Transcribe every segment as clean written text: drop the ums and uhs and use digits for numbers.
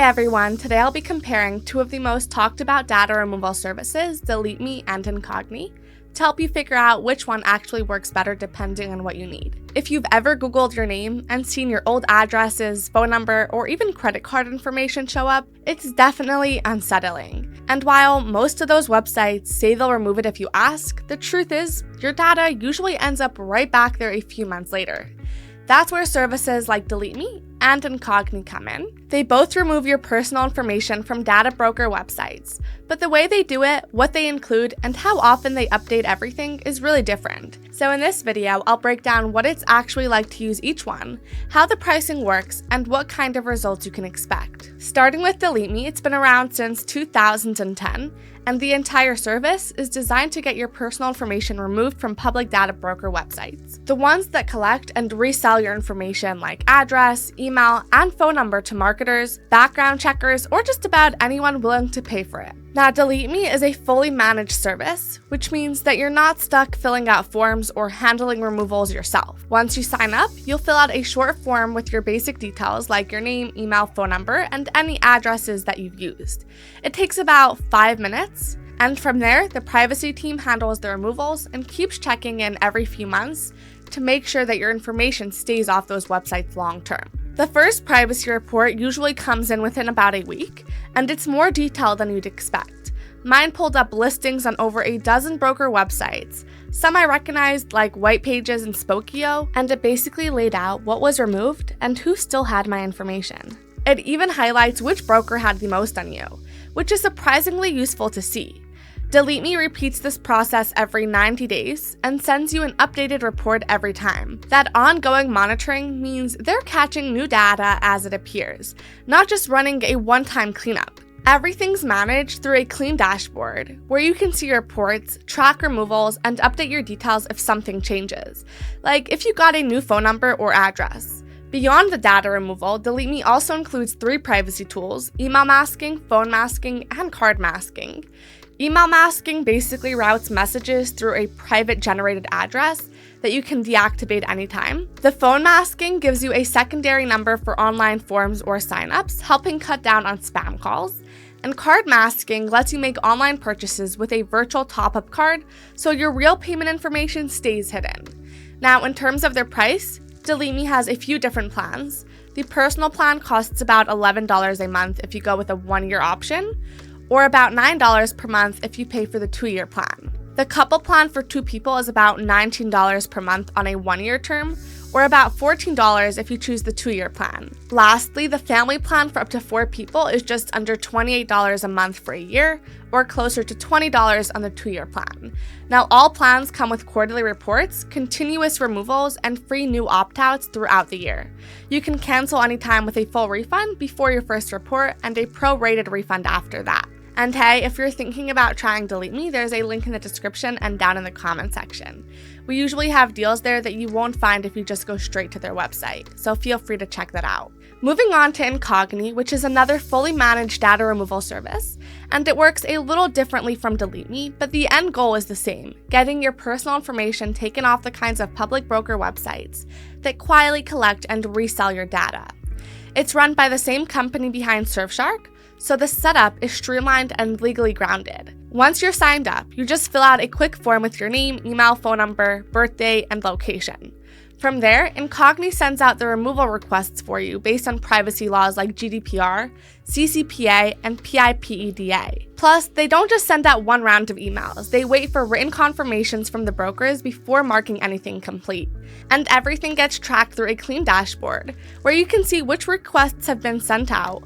Hey everyone, today I'll be comparing two of the most talked about data removal services, DeleteMe and Incogni, to help you figure out which one actually works better depending on what you need. If you've ever Googled your name and seen your old addresses, phone number, or even credit card information show up, it's definitely unsettling. And while most of those websites say they'll remove it if you ask, the truth is, your data usually ends up right back there a few months later. That's where services like DeleteMe and Incogni come in. They both remove your personal information from data broker websites, but the way they do it, what they include, and how often they update everything is really different. So in this video, I'll break down what it's actually like to use each one, how the pricing works, and what kind of results you can expect. Starting with DeleteMe, it's been around since 2010, and the entire service is designed to get your personal information removed from public data broker websites. The ones that collect and resell your information like address, email, and phone number to marketers, background checkers, or just about anyone willing to pay for it. Now, DeleteMe is a fully managed service, which means that you're not stuck filling out forms or handling removals yourself. Once you sign up, you'll fill out a short form with your basic details like your name, email, phone number, and any addresses that you've used. It takes about 5 minutes, and from there, the privacy team handles the removals and keeps checking in every few months to make sure that your information stays off those websites long term. The first privacy report usually comes in within about a week, and it's more detailed than you'd expect. Mine pulled up listings on over a dozen broker websites, some I recognized like Whitepages and Spokeo, and it basically laid out what was removed and who still had my information. It even highlights which broker had the most on you, which is surprisingly useful to see. DeleteMe repeats this process every 90 days and sends you an updated report every time. That ongoing monitoring means they're catching new data as it appears, not just running a one-time cleanup. Everything's managed through a clean dashboard where you can see reports, track removals, and update your details if something changes, like if you got a new phone number or address. Beyond the data removal, DeleteMe also includes 3 privacy tools: email masking, phone masking, and card masking. Email masking basically routes messages through a private generated address that you can deactivate anytime. The phone masking gives you a secondary number for online forms or signups, helping cut down on spam calls. And card masking lets you make online purchases with a virtual top-up card, so your real payment information stays hidden. Now, in terms of their price, DeleteMe has a few different plans. The personal plan costs about $11 a month if you go with a 1-year option, or about $9 per month if you pay for the 2-year plan. The couple plan for 2 people is about $19 per month on a 1-year term, or about $14 if you choose the 2-year plan. Lastly, the family plan for up to 4 people is just under $28 a month for a year, or closer to $20 on the 2-year plan. Now, all plans come with quarterly reports, continuous removals, and free new opt-outs throughout the year. You can cancel anytime with a full refund before your first report and a prorated refund after that. And hey, if you're thinking about trying DeleteMe, there's a link in the description and down in the comment section. We usually have deals there that you won't find if you just go straight to their website, so feel free to check that out. Moving on to Incogni, which is another fully managed data removal service, and it works a little differently from DeleteMe, but the end goal is the same: getting your personal information taken off the kinds of public broker websites that quietly collect and resell your data. It's run by the same company behind Surfshark, so the setup is streamlined and legally grounded. Once you're signed up, you just fill out a quick form with your name, email, phone number, birthday, and location. From there, Incogni sends out the removal requests for you based on privacy laws like GDPR, CCPA, and PIPEDA. Plus, they don't just send out one round of emails, they wait for written confirmations from the brokers before marking anything complete. And everything gets tracked through a clean dashboard, where you can see which requests have been sent out,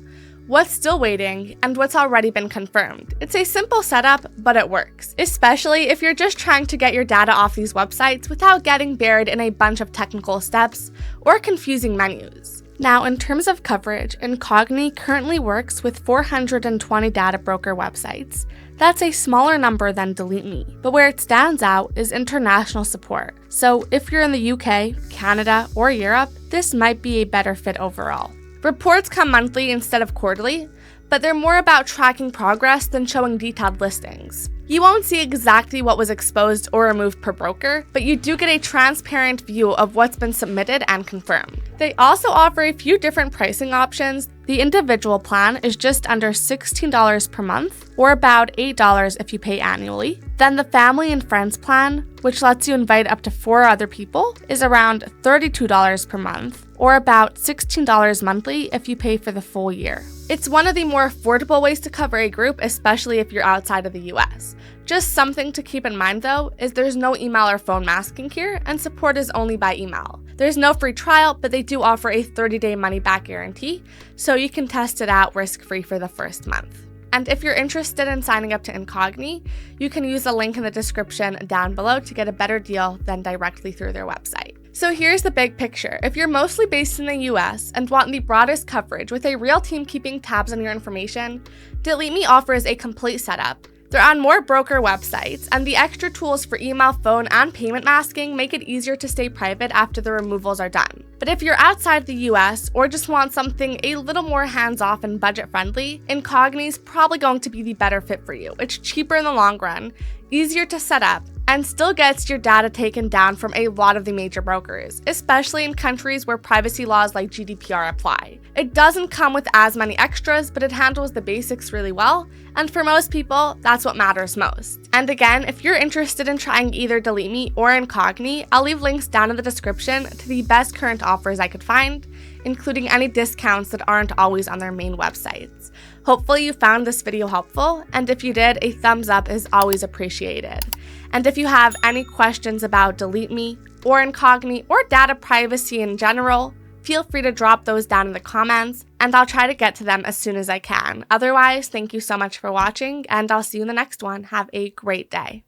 what's still waiting, and what's already been confirmed. It's a simple setup, but it works, especially if you're just trying to get your data off these websites without getting buried in a bunch of technical steps or confusing menus. Now, in terms of coverage, Incogni currently works with 420 data broker websites. That's a smaller number than DeleteMe, but where it stands out is international support. So if you're in the UK, Canada, or Europe, this might be a better fit overall. Reports come monthly instead of quarterly, but they're more about tracking progress than showing detailed listings. You won't see exactly what was exposed or removed per broker, but you do get a transparent view of what's been submitted and confirmed. They also offer a few different pricing options. The individual plan is just under $16 per month, or about $8 if you pay annually. Then the family and friends plan, which lets you invite up to 4 other people, is around $32 per month, or about $16 monthly if you pay for the full year. It's one of the more affordable ways to cover a group, especially if you're outside of the US. Just something to keep in mind though, is there's no email or phone masking here, and support is only by email. There's no free trial, but they do offer a 30-day money-back guarantee, so you can test it out risk-free for the first month. And if you're interested in signing up to Incogni, you can use the link in the description down below to get a better deal than directly through their website. So here's the big picture. If you're mostly based in the US and want the broadest coverage with a real team keeping tabs on your information, DeleteMe offers a complete setup. They're on more broker websites, and the extra tools for email, phone, and payment masking make it easier to stay private after the removals are done. But if you're outside the US or just want something a little more hands-off and budget-friendly, Incogni's probably going to be the better fit for you. It's cheaper in the long run, easier to set up, and still gets your data taken down from a lot of the major brokers, especially in countries where privacy laws like GDPR apply. It doesn't come with as many extras, but it handles the basics really well, and for most people, that's what matters most. And again, if you're interested in trying either DeleteMe or Incogni, I'll leave links down in the description to the best current offers I could find, including any discounts that aren't always on their main websites. Hopefully you found this video helpful, and if you did, a thumbs up is always appreciated. And if you have any questions about DeleteMe or Incogni or data privacy in general, feel free to drop those down in the comments, and I'll try to get to them as soon as I can. Otherwise, thank you so much for watching, and I'll see you in the next one. Have a great day.